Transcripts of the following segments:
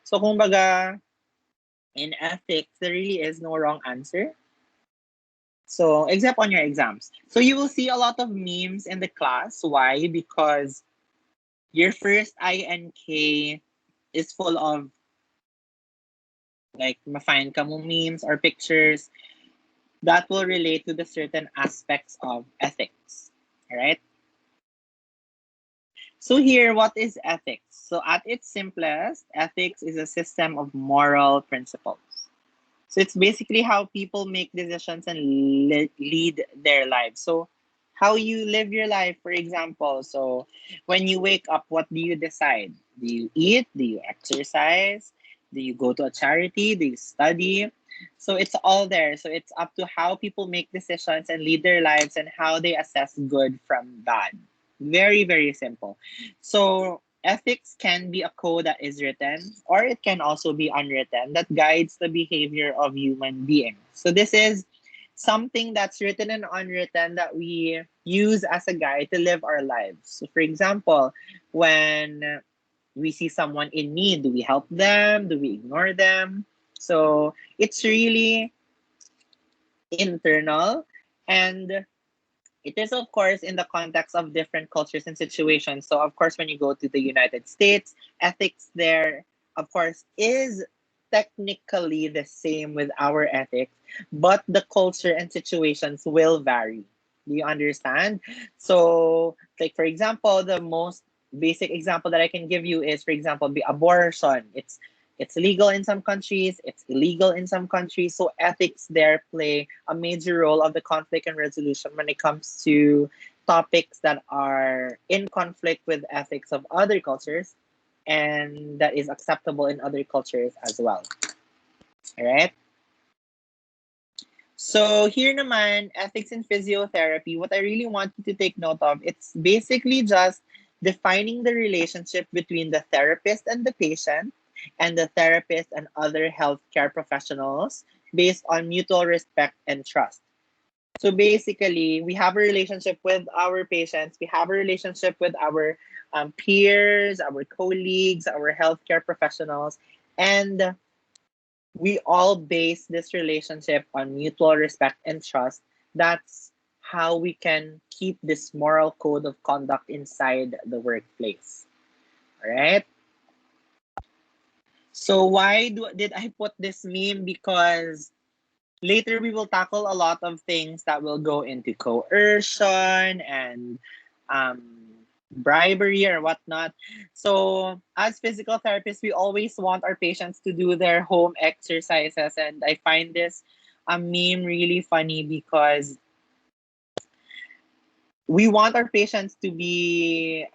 So kumbaga, in ethics, there really is no wrong answer. So except on your exams. So you will see a lot of memes in the class. Why? Because your first INK is full of like ma-find ka mo memes or pictures that will relate to the certain aspects of ethics. All right? So here, what is ethics? So at its simplest, ethics is a system of moral principles. So it's basically how people make decisions and lead their lives. So how you live your life, for example. So when you wake up, what do you decide? Do you eat? Do you exercise? Do you go to a charity? Do you study? So it's all there. So it's up to how people make decisions and lead their lives and how they assess good from bad. Very, very simple. So ethics can be a code that is written, or it can also be unwritten, that guides the behavior of human beings. So this is something that's written and unwritten that we use as a guide to live our lives. So for example, when we see someone in need, do we help them? Do we ignore them? So it's really internal, and it is, of course, in the context of different cultures and situations. So, of course, when you go to the United States, ethics there, of course, is technically the same with our ethics, but the culture and situations will vary. Do you understand? So, like, for example, the most basic example that I can give you is, for example, the abortion. It's legal in some countries, it's illegal in some countries. So ethics there play a major role of the conflict and resolution when it comes to topics that are in conflict with ethics of other cultures and that is acceptable in other cultures as well. All right? So here naman, ethics in physiotherapy, what I really want you to take note of, it's basically just defining the relationship between the therapist and the patient and the therapist and other healthcare professionals based on mutual respect and trust. So basically, we have a relationship with our patients, we have a relationship with our peers, our colleagues, our healthcare professionals, and we all base this relationship on mutual respect and trust. That's how we can keep this moral code of conduct inside the workplace. All right. So why did I put this meme? Because later we will tackle a lot of things that will go into coercion and um, bribery or whatnot. So as physical therapists, we always want our patients to do their home exercises. And I find this a meme really funny because we want our patients to be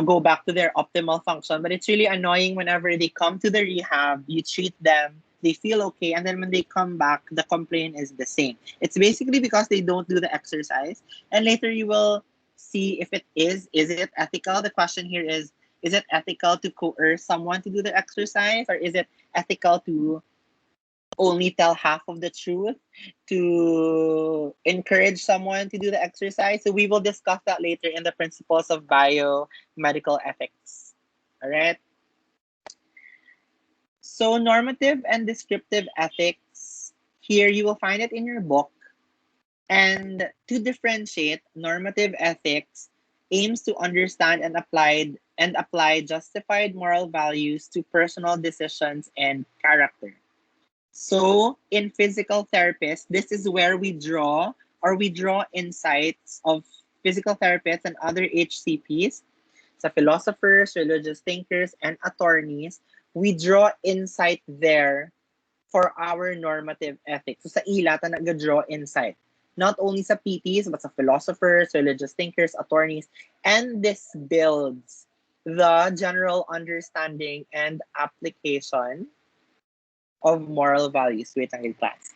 go back to their optimal function, but it's really annoying whenever they come to the rehab, you treat them, they feel okay, and then when they come back the complaint is the same. It's basically because they don't do the exercise, and later you will see if is it ethical. The question here is it ethical to coerce someone to do the exercise, or is it ethical to only tell half of the truth to encourage someone to do the exercise? So we will discuss that later in the principles of biomedical ethics. All right. So normative and descriptive ethics, here you will find it in your book. And to differentiate, normative ethics aims to understand and apply justified moral values to personal decisions and character. So in physical therapists, this is where we draw insights of physical therapists and other HCPs, sa philosophers, religious thinkers, and attorneys. We draw insight there for our normative ethics. So sa ila, ta nag-draw insight. Not only sa PTs, but sa philosophers, religious thinkers, attorneys. And this builds the general understanding and application of moral values. Wait lang, class.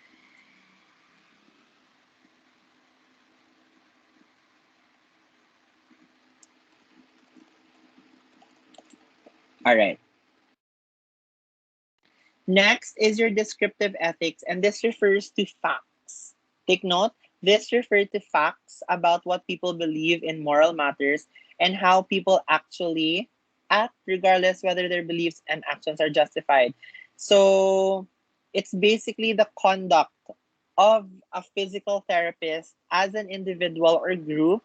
All right. Next is your descriptive ethics, and this refers to facts. Take note, this refers to facts about what people believe in moral matters and how people actually act regardless whether their beliefs and actions are justified. So it's basically the conduct of a physical therapist as an individual or group,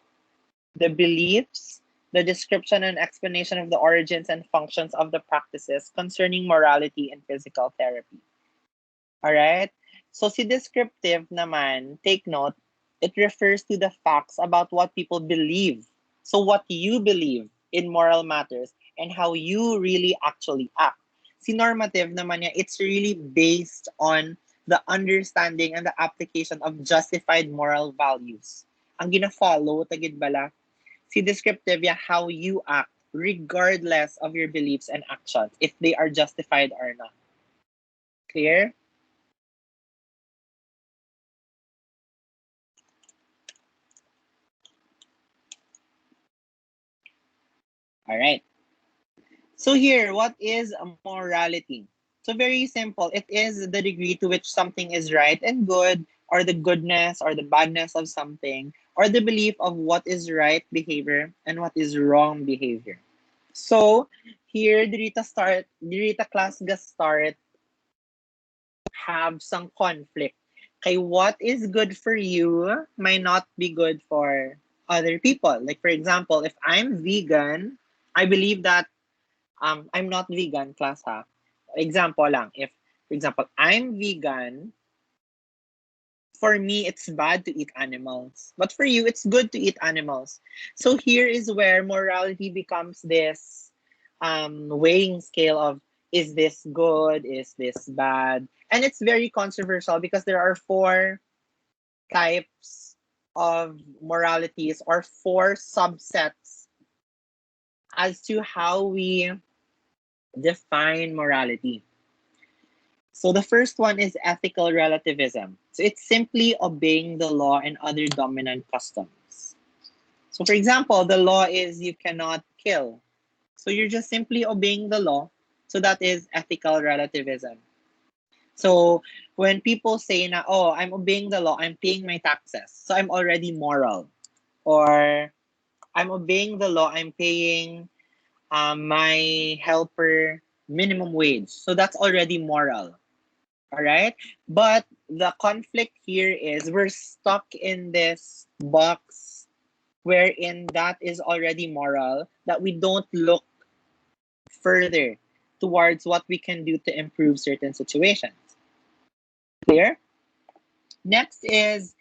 the beliefs, the description and explanation of the origins and functions of the practices concerning morality in physical therapy. Alright? So si descriptive naman, take note, it refers to the facts about what people believe. So what you believe in moral matters and how you really actually act. Si normative naman niya, it's really based on the understanding and the application of justified moral values. Ang gina-follow, tagid bala. Si descriptive, yeah, how you act regardless of your beliefs and actions, if they are justified or not. Clear? All right. So here, what is morality? So very simple. It is the degree to which something is right and good, or the goodness or the badness of something, or the belief of what is right behavior and what is wrong behavior. So here, dirita class ga start have some conflict. Kay what is good for you might not be good for other people. Like for example, if I'm vegan, I believe that I'm not vegan, class ha. Example lang, if for example, I'm vegan, for me it's bad to eat animals. But for you, it's good to eat animals. So here is where morality becomes this weighing scale of, is this good? Is this bad? And it's very controversial because there are four types of moralities or four subsets as to how we define morality. So the first one is ethical relativism. So it's simply obeying the law and other dominant customs. So for example, the law is you cannot kill. So you're just simply obeying the law. So that is ethical relativism. So when people say na, oh, I'm obeying the law, I'm paying my taxes. So I'm already moral. Or I'm obeying the law, I'm paying my helper minimum wage. So that's already moral. All right. But the conflict here is we're stuck in this box wherein that is already moral, that we don't look further towards what we can do to improve certain situations. Clear? Next is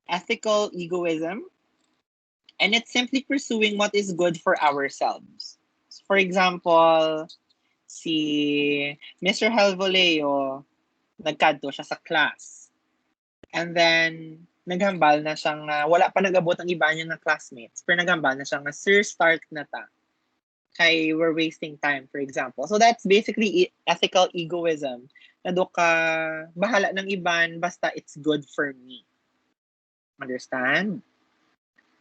ethical egoism, and it's simply pursuing what is good for ourselves. For example, si Mr. Helvoleo, nagkadto siya sa class. And then, naghambal na siyang, wala pa nag-abot ang iba niya ng classmates, pero naghambal na siyang, sir, start na ta. Kay we're wasting time, for example. So that's basically ethical egoism. Na do ka, bahala ng iban, basta it's good for me. Understand?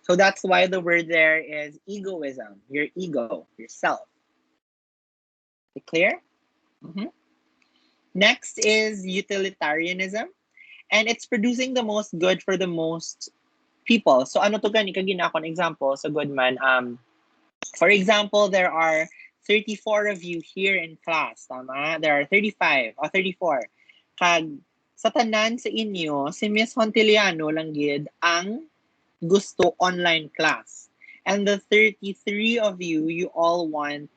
So that's why the word there is egoism. Your ego, yourself. Clear? Mm-hmm. Next is utilitarianism. And it's producing the most good for the most people. So ano to gani kagina akong example sa Goodman. For example, there are 34 of you here in class, tama? There are 35 or 34. Kag sa tanan sa inyo, si Miss Hontiliano lang gid ang gusto online class. And the 33 of you, you all want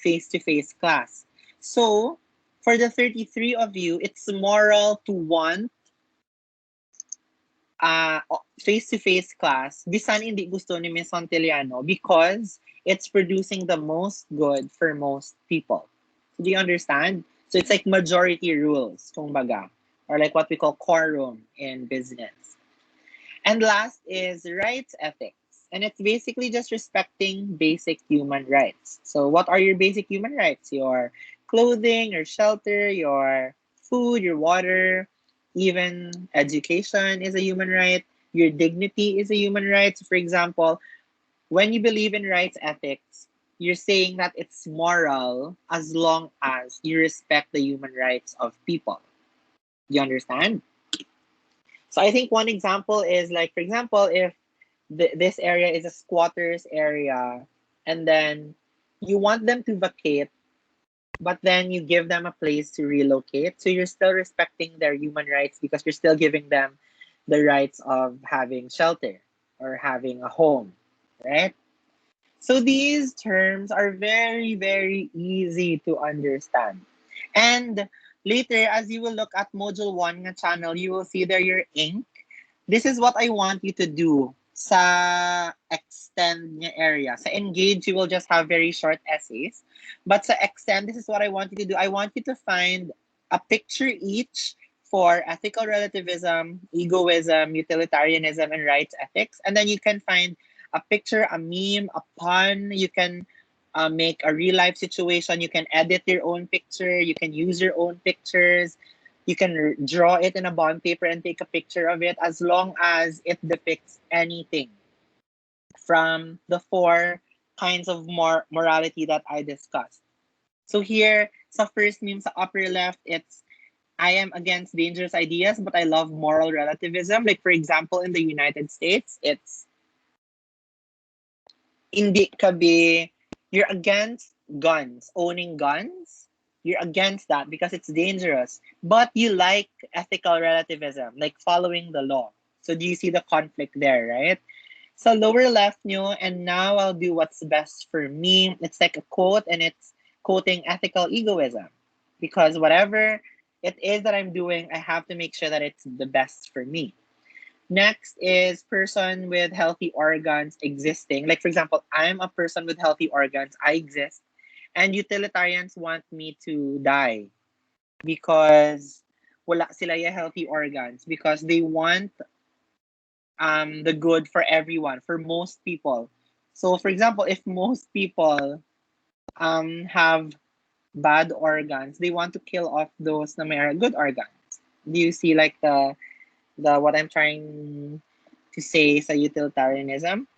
face-to-face class. So, for the 33 of you, it's moral to want face-to-face class, bisan hindi gusto ni Ms. Santillano because it's producing the most good for most people. So do you understand? So it's like majority rules, kumbaga, or like what we call quorum in business. And last is rights ethics. And it's basically just respecting basic human rights. So what are your basic human rights? Your clothing, your shelter, your food, your water, even education is a human right. Your dignity is a human right. So for example, when you believe in rights ethics, you're saying that it's moral as long as you respect the human rights of people. You understand? So I think one example is like, for example, if this area is a squatters area, and then you want them to vacate, but then you give them a place to relocate. So you're still respecting their human rights because you're still giving them the rights of having shelter or having a home, right? So these terms are very, very easy to understand. And later, as you will look at Module 1 nga channel, you will see there your ink. This is what I want you to do sa extend nga area. Sa engage, you will just have very short essays. But sa extend, this is what I want you to do. I want you to find a picture each for ethical relativism, egoism, utilitarianism, and rights ethics. And then you can find a picture, a meme, a pun. You can make a real life situation. You can edit your own picture. You can use your own pictures. You can draw it in a bond paper and take a picture of it as long as it depicts anything from the four kinds of morality that I discussed. So here, sa first meme sa upper left, it's I am against dangerous ideas, but I love moral relativism. Like for example, in the United States, it's hindi ka be, you're against guns, owning guns. You're against that because it's dangerous. But you like ethical relativism, like following the law. So do you see the conflict there, right? So lower left nyo, and now I'll do what's best for me. It's like a quote, and it's quoting ethical egoism. Because whatever it is that I'm doing, I have to make sure that it's the best for me. Next is person with healthy organs existing. Like, for example, I'm a person with healthy organs. I exist. And utilitarians want me to die because wala sila yung healthy organs. Because they want the good for everyone, for most people. So, for example, if most people have bad organs, they want to kill off those na may good organs. Do you see like the what I'm trying to say sa utilitarianism?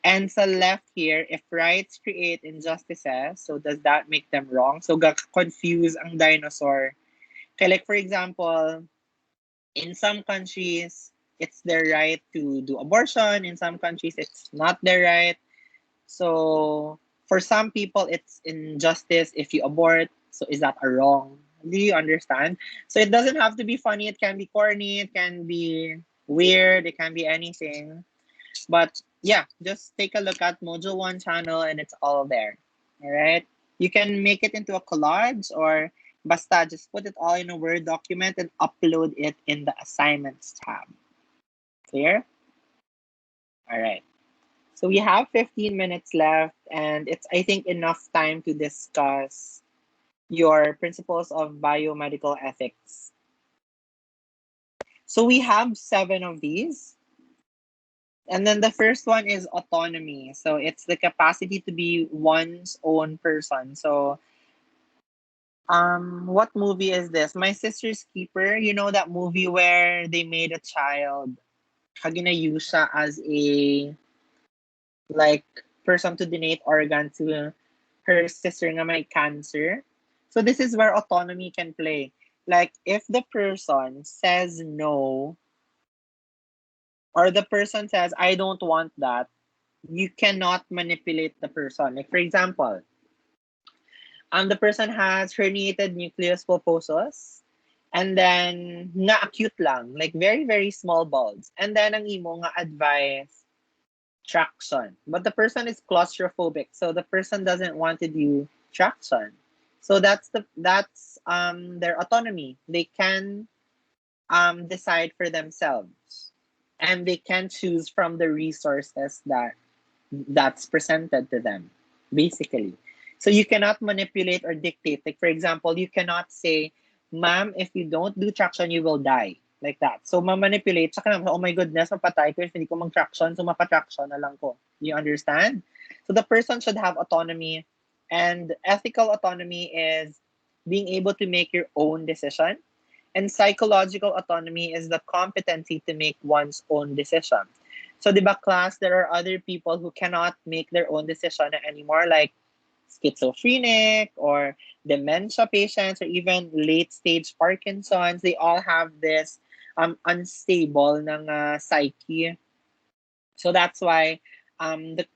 And sa left here, if rights create injustices, so does that make them wrong? So confuse ang dinosaur. Okay, like for example, in some countries, it's their right to do abortion. In some countries, it's not their right. So for some people, it's injustice if you abort. So is that a wrong? Do you understand? So it doesn't have to be funny. It can be corny. It can be weird. It can be anything. But yeah, just take a look at Module 1 channel and it's all there. All right. You can make it into a collage or basta just put it all in a Word document and upload it in the assignments tab. Clear? All right. So we have 15 minutes left, and it's, I think, enough time to discuss your principles of biomedical ethics. So we have 7 of these. And then the first one is autonomy. So it's the capacity to be one's own person. So what movie is this? My Sister's Keeper. You know that movie where they made a child use siya as a like person to donate organ to her sister nga may cancer. So this is where autonomy can play. Like if the person says no or the person says I don't want that, you cannot manipulate the person. Like for example, the person has herniated nucleus pulposus and then nga acute lang, like very very small bulbs. And then ang imo nga advice traction. But the person is claustrophobic, so the person doesn't want to do traction. So that's their autonomy. They can decide for themselves, and they can choose from the resources that's presented to them, basically. So you cannot manipulate or dictate. Like for example, you cannot say, "Ma'am, if you don't do traction, you will die." Like that. So ma-manipulate. Saka oh my goodness, mapatay ko if hindi ko mag-traction. So mapatraction na lang ko. You understand? So the person should have autonomy. And ethical autonomy is being able to make your own decision. And psychological autonomy is the competency to make one's own decision. So, di ba, class, there are other people who cannot make their own decision anymore, like schizophrenic or dementia patients or even late-stage Parkinson's. They all have this unstable ng psyche. So that's why the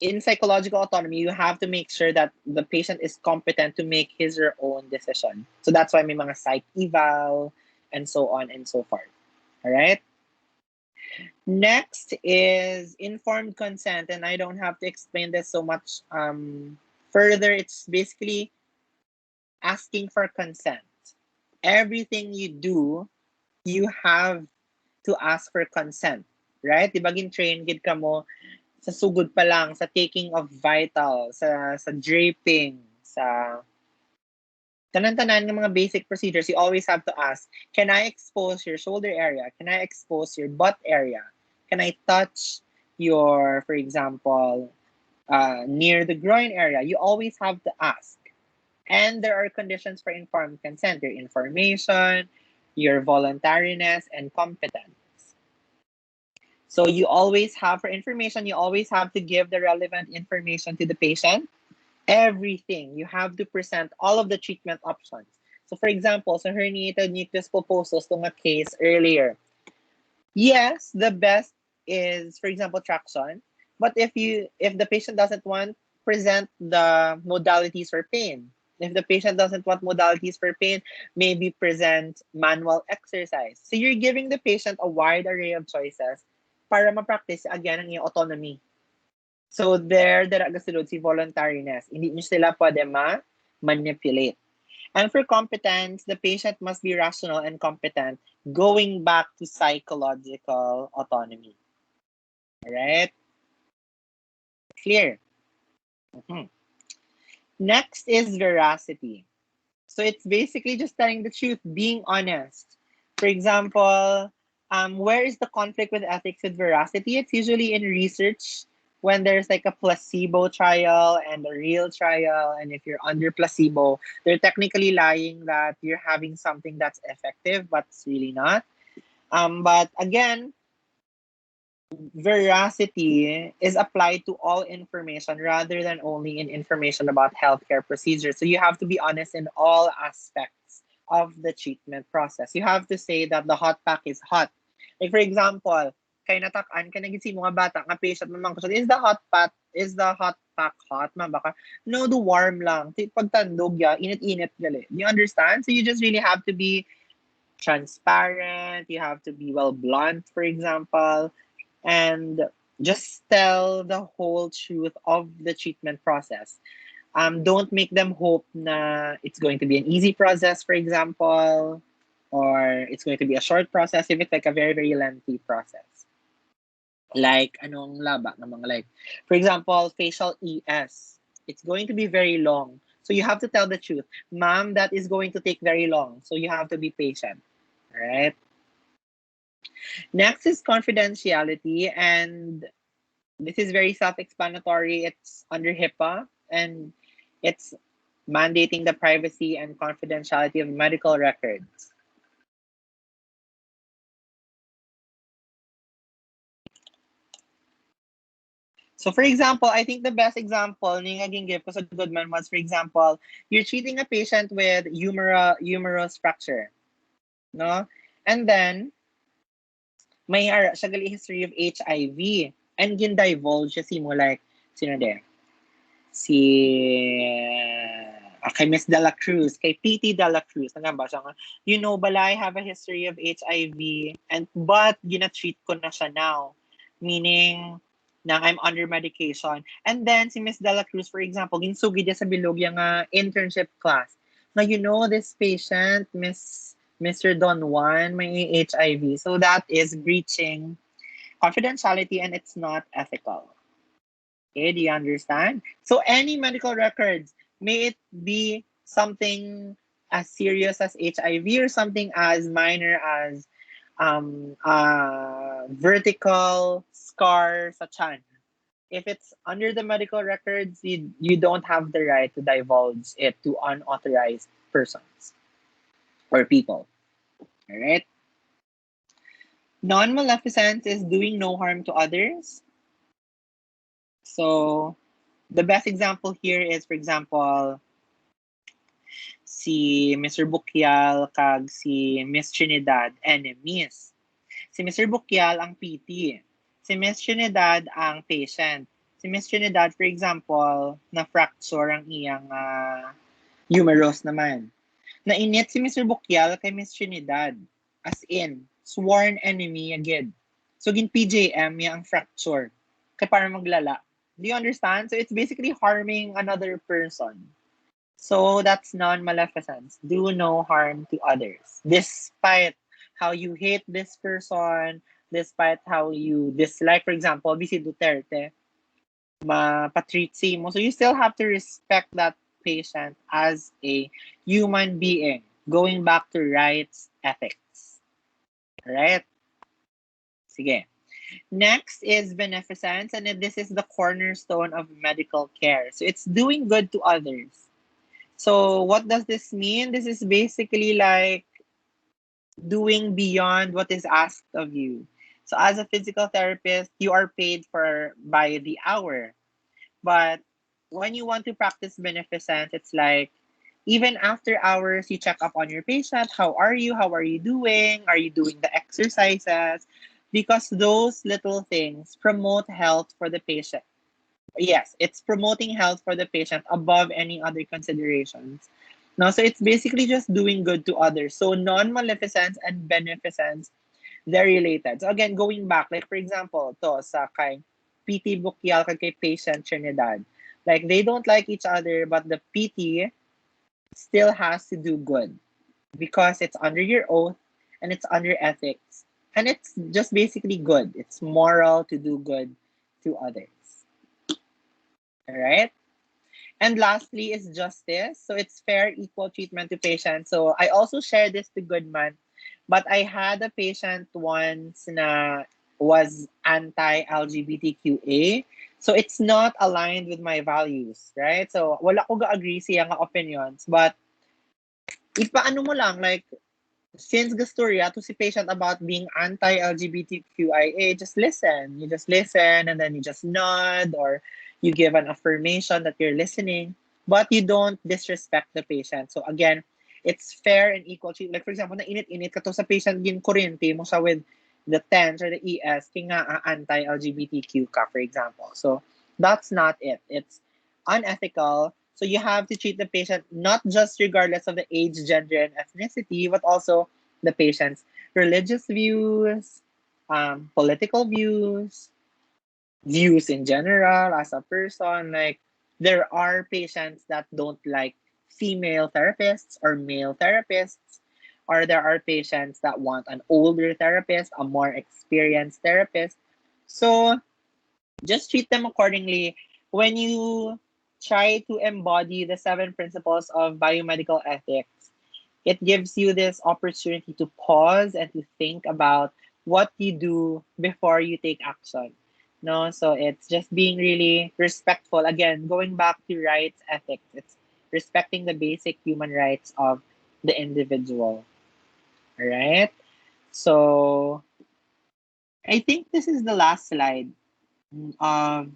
in psychological autonomy, you have to make sure that the patient is competent to make his or own decision. So that's why may mga psych eval and so on and so forth. All right. Next is informed consent, and I don't have to explain this so much further. It's basically asking for consent. Everything you do, you have to ask for consent, right? Di ba gin-train gid ka mo sa sugod pa lang, sa taking of vital, sa draping, sa tanan-tanan ng mga basic procedures, you always have to ask, can I expose your shoulder area? Can I expose your butt area? Can I touch your, for example, near the groin area? You always have to ask. And there are conditions for informed consent, your information, your voluntariness, and competence. So you always have, for information, you always have to give the relevant information to the patient. Everything. You have to present all of the treatment options. So for example, sa herniated nucleus pulposus, itong a case earlier. Yes, the best is, for example, traction. But if the patient doesn't want, present the modalities for pain. If the patient doesn't want modalities for pain, maybe present manual exercise. So you're giving the patient a wide array of choices para ma-practice again ang iyong autonomy. So there, gasulod si voluntariness. Hindi nyo sila pwede ma-manipulate. And for competence, the patient must be rational and competent, going back to psychological autonomy. All right? Clear? Next is veracity. So it's basically just telling the truth, being honest. For example, where is the conflict with ethics with veracity? It's usually in research when there's like a placebo trial and a real trial. And if you're under placebo, they're technically lying that you're having something that's effective, but it's really not. But again, veracity is applied to all information rather than only in information about healthcare procedures. So you have to be honest in all aspects of the treatment process. You have to say that the hot pack is hot. Like for example, kay natakan ka naging mga bata nga patient mamang ko, is the hot pack hot? Baka, no, the warm lang. Pagtandog ya, init-init gali. You understand? So you just really have to be transparent. You have to be well blunt, for example, and just tell the whole truth of the treatment process. Don't make them hope na it's going to be an easy process, for example, or it's going to be a short process if it's like a very, very lengthy process. Like, anong laba ng mga like, for example, facial ES. It's going to be very long. So you have to tell the truth. Ma'am, that is going to take very long. So you have to be patient. All right? Next is confidentiality, and this is very self-explanatory. It's under HIPAA, and it's mandating the privacy and confidentiality of medical records. So for example, I think the best example ni naging give ko sa Goodman was, for example, you're treating a patient with humerus fracture, no? And then may siya gali history of HIV, and gin-divulge siya mo like, sino de? Si kay Miss Dela Cruz, kay PT Dela Cruz, nga ba siya nga, you know, bala, I have a history of HIV, but gina-treat ko na siya now. Meaning, na I'm under medication. And then, si Miss Dela Cruz, for example, ginsugid niya sa bilog yung internship class. Now, you know, this patient, Mr. Don Juan, may HIV. So that is breaching confidentiality, and it's not ethical. Okay, do you understand? So any medical records, may it be something as serious as HIV or something as minor as vertical scar sa chan. If it's under the medical records, you don't have the right to divulge it to unauthorized persons or people. All right? Non-maleficence is doing no harm to others. So the best example here is, for example, si Mr. Bukyal kag si Miss Trinidad, enemies. Si Mr. Bukyal ang PT. Si Miss Trinidad ang patient. Si Miss Trinidad, for example, na-fracture ang iyang humerus naman. Nainit si Mr. Bukyal kay Miss Trinidad. As in, sworn enemy agad. So, gin PJM niya ang fracture. Kaya para maglala. Do you understand? So, it's basically harming another person. So, that's non-maleficence. Do no harm to others. Despite how you hate this person, despite how you dislike, for example, si Duterte, mapatritsi mo. So you still have to respect that patient as a human being. Going back to rights ethics. Alright? Sige. Next is beneficence, and this is the cornerstone of medical care. So it's doing good to others. So what does this mean? This is basically like doing beyond what is asked of you. So as a physical therapist, you are paid for by the hour. But when you want to practice beneficence, it's like even after hours, you check up on your patient. How are you? How are you doing? Are you doing the exercises? Because those little things promote health for the patient. Yes, it's promoting health for the patient above any other considerations. No, so it's basically just doing good to others. So non-maleficence and beneficence, they're related. So again, going back, like for example, to sa kay PT Bukyal kay patient Trinidad. Like they don't like each other, but the PT still has to do good because it's under your oath and it's under ethics. And it's just basically good. It's moral to do good to others. All right? And lastly is justice. So it's fair, equal treatment to patients. So I also share this to Goodman, but I had a patient once na was anti-LGBTQA. So it's not aligned with my values, right? So wala ko ga-agree siya nga opinions, but ipaano mo lang, like, since gastorya to si patient about being anti-LGBTQIA, just listen. You just listen and then you just nod or you give an affirmation that you're listening, but you don't disrespect the patient. So again, it's fair and equal treatment. Like for example, na init-init ka to sa patient gin kuryente mo siya with the TENS or the ES, kaya nga anti-LGBTQ ka, for example. So that's not it. It's unethical. So you have to treat the patient not just regardless of the age, gender, and ethnicity, but also the patient's religious views, political views, views in general as a person. Like there are patients that don't like female therapists or male therapists, or there are patients that want an older therapist, a more experienced therapist. So just treat them accordingly. When you try to embody the 7 principles of biomedical ethics, it gives you this opportunity to pause and to think about what you do before you take action. No, so it's just being really respectful. Again, going back to rights ethics, it's respecting the basic human rights of the individual. All right. So I think this is the last slide of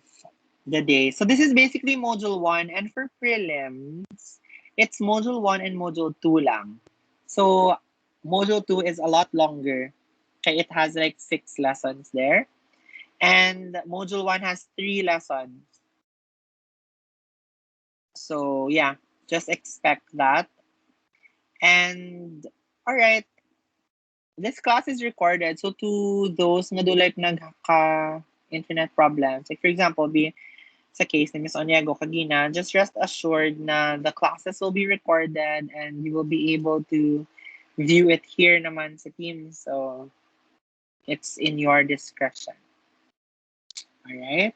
the day. So this is basically module 1, and for prelims, it's module 1 and module 2 lang. So module 2 is a lot longer. Okay, it has like 6 lessons there. And module 1 has 3 lessons. So yeah, just expect that. And all right, this class is recorded. So to those nga do like nagka internet problems, like for example, be sa case ni Ms. Onyego Kagina, just rest assured na the classes will be recorded and you will be able to view it here naman sa team. So it's in your discretion. All right.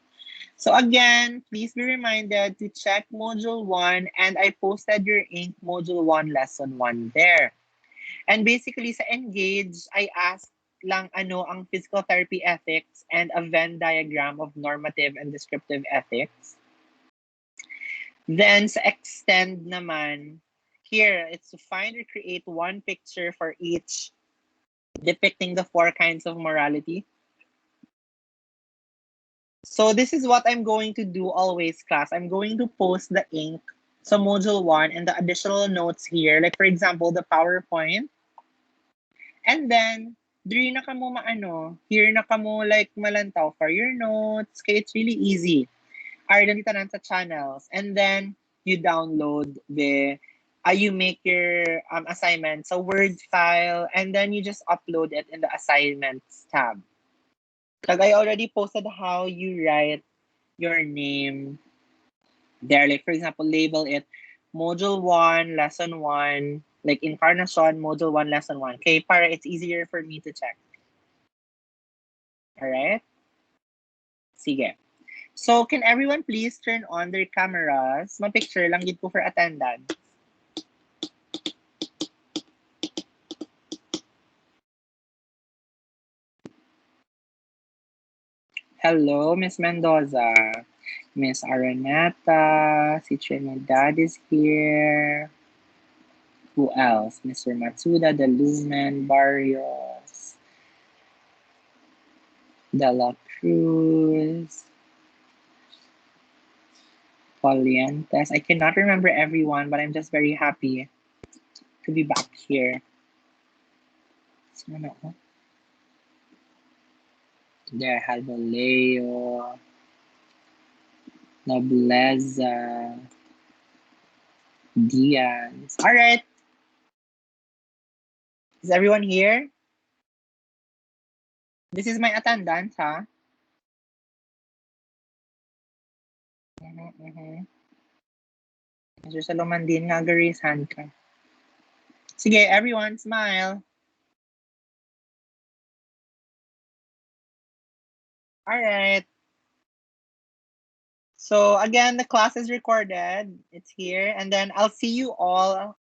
So again, please be reminded to check module 1, and I posted your ink module 1 lesson 1 there. And basically sa Engage, I asked lang ano ang physical therapy ethics and a Venn diagram of normative and descriptive ethics. Then sa Extend naman, here it's to find or create one picture for each depicting the 4 kinds of morality. So this is what I'm going to do always, class. I'm going to post the ink sa module 1 and the additional notes here. Like for example, the PowerPoint. And then, diri na kamo maano, here na kamo like malantaw for your notes. Kaya it's really easy. nandito na sa channels. And then, you download you make your assignment sa Word file, and then you just upload it in the assignments tab. Because I already posted how you write your name there. Like, for example, label it Module 1, Lesson 1, like Incarnation, Module 1, Lesson 1. Okay, para it's easier for me to check. Alright? Sige. So, can everyone please turn on their cameras? Ma-picture lang gid ko for attendance. Hello, Miss Mendoza. Miss Araneta. Si Trinidad is here. Who else? Mr. Matsuda, the Lumen, Barrios, De La Cruz, Polientes. I cannot remember everyone, but I'm just very happy to be back here. There I have Leo, Nobleza, Diaz. All right. Is everyone here? This is my attendance, huh? Mr. Saloman din nga garisan ka. Sige, everyone, smile. All right. So again, the class is recorded. It's here. And then I'll see you all